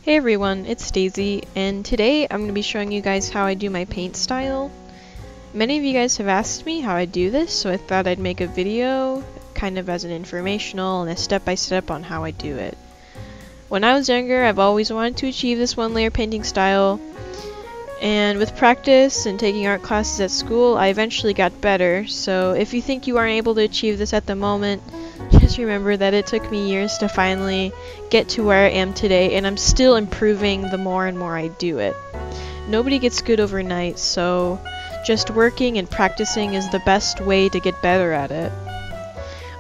Hey everyone, it's Daisy, and today I'm going to be showing you guys how I do my paint style. Many of you guys have asked me how I do this, so I thought I'd make a video kind of as an informational and a step-by-step on how I do it. When I was younger, I've always wanted to achieve this one-layer painting style, and with practice and taking art classes at school, I eventually got better. So if you think you aren't able to achieve this at the moment, just remember that it took me years to finally get to where I am today, and I'm still improving the more and more I do it. Nobody gets good overnight, so just working and practicing is the best way to get better at it.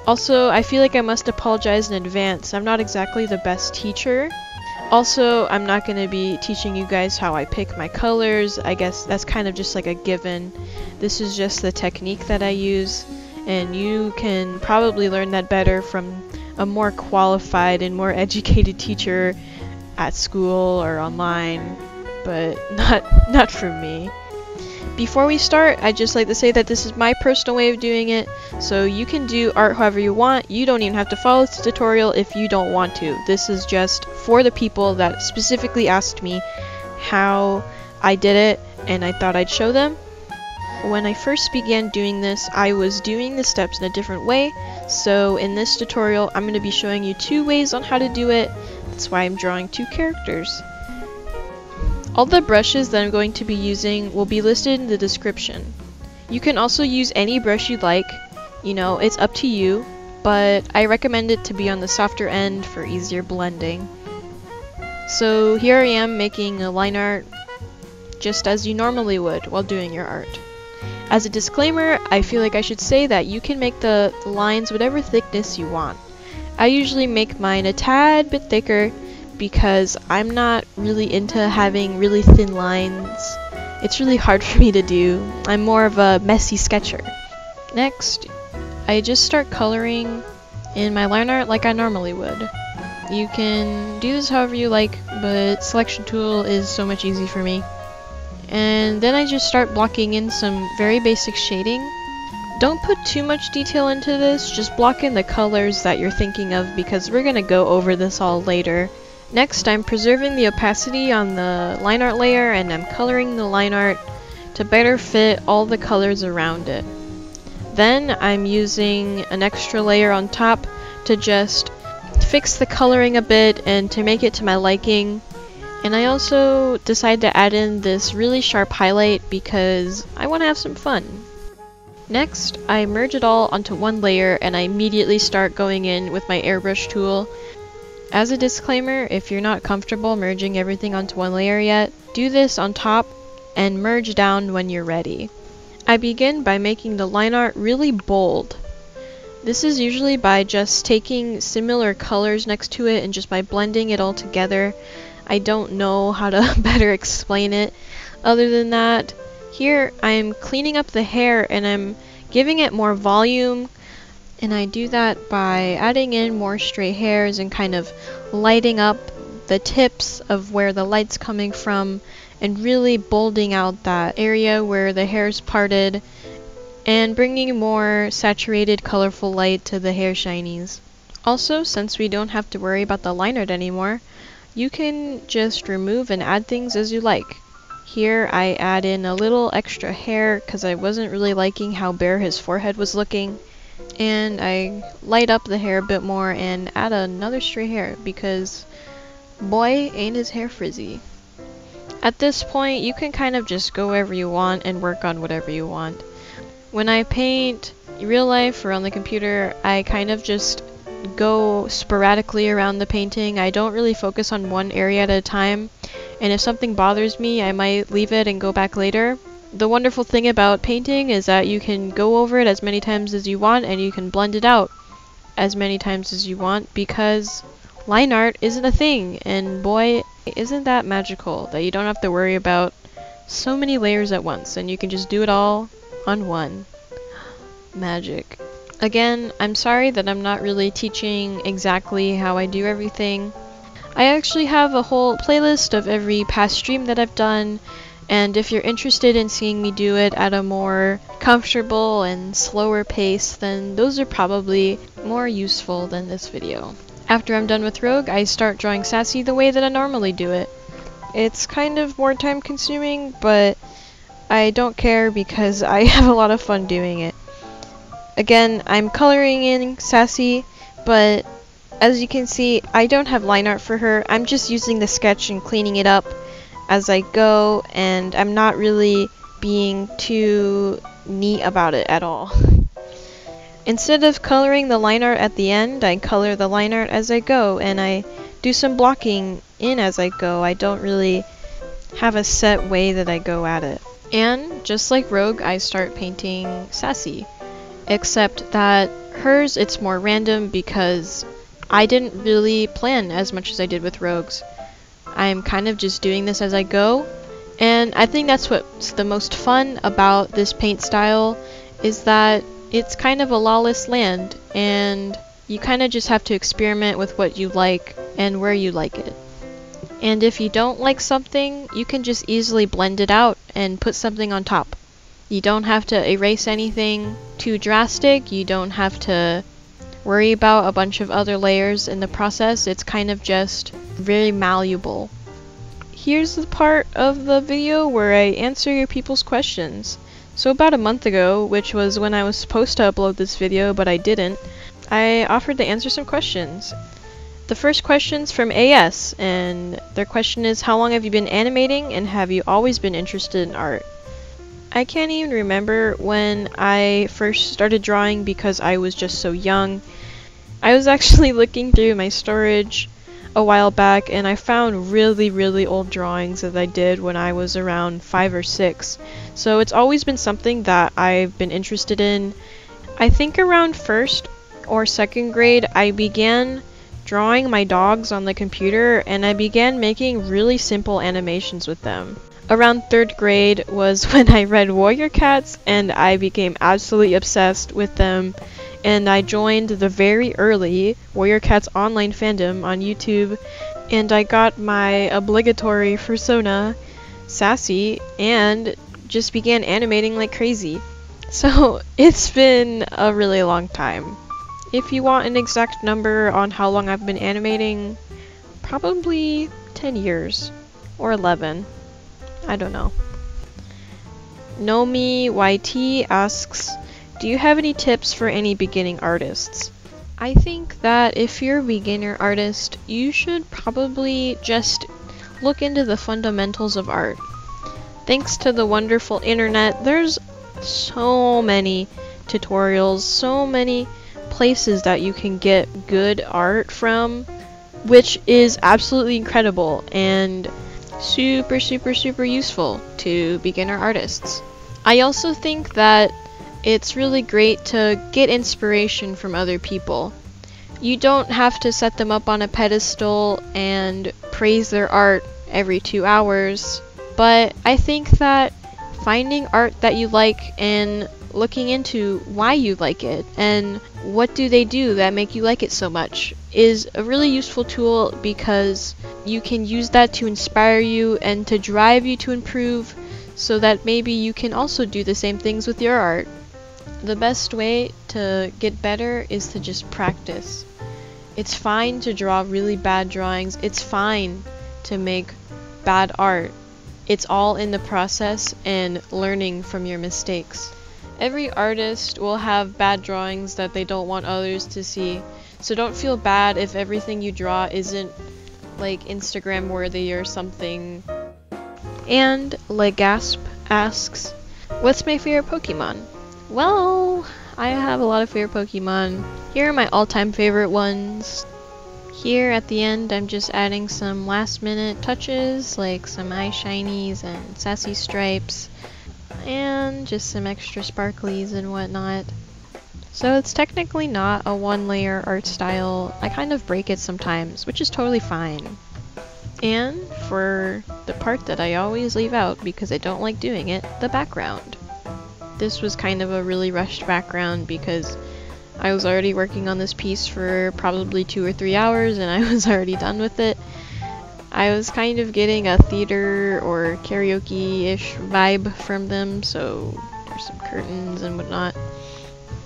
Also, I feel like I must apologize in advance. I'm not exactly the best teacher. Also, I'm not going to be teaching you guys how I pick my colors. I guess that's kind of just like a given. This is just the technique that I use, and you can probably learn that better from a more qualified and more educated teacher at school or online, but not from me. Before we start, I'd just like to say that this is my personal way of doing it, so you can do art however you want. You don't even have to follow this tutorial if you don't want to. This is just for the people that specifically asked me how I did it, and I thought I'd show them. When I first began doing this, I was doing the steps in a different way, so in this tutorial I'm going to be showing you two ways on how to do it. That's why I'm drawing two characters. All the brushes that I'm going to be using will be listed in the description. You can also use any brush you like, you know, it's up to you, but I recommend it to be on the softer end for easier blending. So here I am making a line art just as you normally would while doing your art. As a disclaimer, I feel like I should say that you can make the lines whatever thickness you want. I usually make mine a tad bit thicker because I'm not really into having really thin lines. It's really hard for me to do. I'm more of a messy sketcher. Next, I just start coloring in my line art like I normally would. You can do this however you like, but selection tool is so much easier for me. And then I just start blocking in some very basic shading. Don't put too much detail into this, just block in the colors that you're thinking of because we're gonna go over this all later. Next, I'm preserving the opacity on the line art layer, and I'm coloring the line art to better fit all the colors around it. Then I'm using an extra layer on top to just fix the coloring a bit and to make it to my liking. And I also decided to add in this really sharp highlight because I want to have some fun. Next, I merge it all onto one layer and I immediately start going in with my airbrush tool. As a disclaimer, if you're not comfortable merging everything onto one layer yet, do this on top and merge down when you're ready. I begin by making the line art really bold. This is usually by just taking similar colors next to it and just by blending it all together. I don't know how to better explain it. Other than that, here I'm cleaning up the hair and I'm giving it more volume. And I do that by adding in more stray hairs and kind of lighting up the tips of where the light's coming from and really bolding out that area where the hair's parted and bringing more saturated colorful light to the hair shinies. Also, since we don't have to worry about the line art anymore, you can just remove and add things as you like. Here I add in a little extra hair because I wasn't really liking how bare his forehead was looking. And I light up the hair a bit more and add another stray hair because boy ain't his hair frizzy. At this point you can kind of just go wherever you want and work on whatever you want. When I paint real life or on the computer, I kind of just go sporadically around the painting. I don't really focus on one area at a time, and if something bothers me I might leave it and go back later. The wonderful thing about painting is that you can go over it as many times as you want and you can blend it out as many times as you want because line art isn't a thing, and boy isn't that magical that you don't have to worry about so many layers at once and you can just do it all on one. Magic. Again, I'm sorry that I'm not really teaching exactly how I do everything. I actually have a whole playlist of every past stream that I've done. And if you're interested in seeing me do it at a more comfortable and slower pace, then those are probably more useful than this video. After I'm done with Rogue, I start drawing Sassy the way that I normally do it. It's kind of more time consuming, but I don't care because I have a lot of fun doing it. Again, I'm coloring in Sassy, but as you can see, I don't have line art for her. I'm just using the sketch and cleaning it up as I go, and I'm not really being too neat about it at all. Instead of coloring the line art at the end, I color the line art as I go, and I do some blocking in as I go. I don't really have a set way that I go at it. And just like Rogue, I start painting Sassy. Except that hers, it's more random because I didn't really plan as much as I did with Rogue's. I'm kind of just doing this as I go, and I think that's what's the most fun about this paint style, is that it's kind of a lawless land, and you kind of just have to experiment with what you like and where you like it. And if you don't like something, you can just easily blend it out and put something on top. You don't have to erase anything too drastic, you don't have to worry about a bunch of other layers in the process. It's kind of just very malleable. Here's the part of the video where I answer your people's questions. So about a month ago, which was when I was supposed to upload this video but I didn't, I offered to answer some questions. The first question's from AS, and their question is, how long have you been animating and have you always been interested in art? I can't even remember when I first started drawing because I was just so young. I was actually looking through my storage a while back and I found really old drawings that I did when I was around 5 or 6. So it's always been something that I've been interested in. I think around 1st or 2nd grade I began drawing my dogs on the computer and I began making really simple animations with them. Around 3rd grade was when I read Warrior Cats and I became absolutely obsessed with them, and I joined the very early Warrior Cats online fandom on YouTube, and I got my obligatory persona, Sassy, and just began animating like crazy. So it's been a really long time. If you want an exact number on how long I've been animating, probably 10 years or 11. I don't know. Nomi YT asks, do you have any tips for any beginning artists? I think that if you're a beginner artist, you should probably just look into the fundamentals of art. Thanks to the wonderful internet, there's so many tutorials, so many places that you can get good art from, which is absolutely incredible and super useful to beginner artists. I also think that it's really great to get inspiration from other people. You don't have to set them up on a pedestal and praise their art every 2 hours, but I think that finding art that you like and looking into why you like it and what do they do that make you like it so much is a really useful tool, because you can use that to inspire you and to drive you to improve, so that maybe you can also do the same things with your art. The best way to get better is to just practice. It's fine to draw really bad drawings. It's fine to make bad art. It's all in the process and learning from your mistakes. Every artist will have bad drawings that they don't want others to see, so don't feel bad if everything you draw isn't like Instagram worthy or something. And Legasp asks, what's my favorite Pokemon? Well, I have a lot of favorite Pokemon. Here are my all-time favorite ones. Here at the end I'm just adding some last minute touches like some eye shinies and sassy stripes and just some extra sparklies and whatnot. So it's technically not a one-layer art style. I kind of break it sometimes, which is totally fine. And for the part that I always leave out because I don't like doing it, the background. This was kind of a really rushed background because I was already working on this piece for probably 2 or 3 hours and I was already done with it. I was kind of getting a theater or karaoke-ish vibe from them, so there's some curtains and whatnot.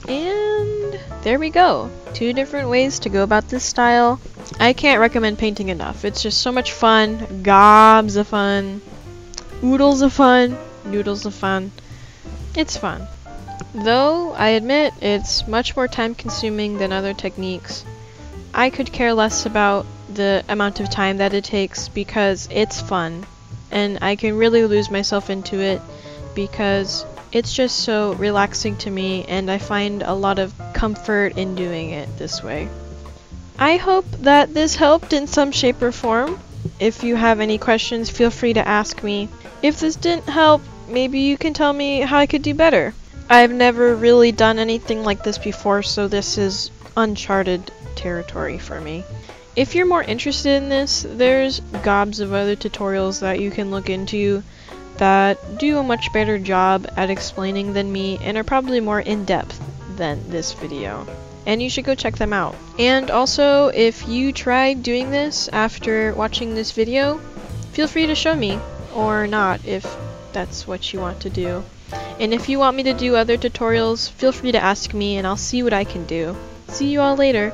And there we go. 2 different ways to go about this style. I can't recommend painting enough. It's just so much fun. Gobs of fun. Oodles of fun. Noodles of fun. It's fun. Though, I admit, it's much more time consuming than other techniques. I could care less about the amount of time that it takes because it's fun. And I can really lose myself into it because it's just so relaxing to me and I find a lot of comfort in doing it this way. I hope that this helped in some shape or form. If you have any questions, feel free to ask me. If this didn't help, maybe you can tell me how I could do better. I've never really done anything like this before, so this is uncharted territory for me. If you're more interested in this, there's gobs of other tutorials that you can look into that do a much better job at explaining than me and are probably more in-depth than this video. And you should go check them out. And also, if you tried doing this after watching this video, feel free to show me, or not if that's what you want to do. And if you want me to do other tutorials, feel free to ask me and I'll see what I can do. See you all later.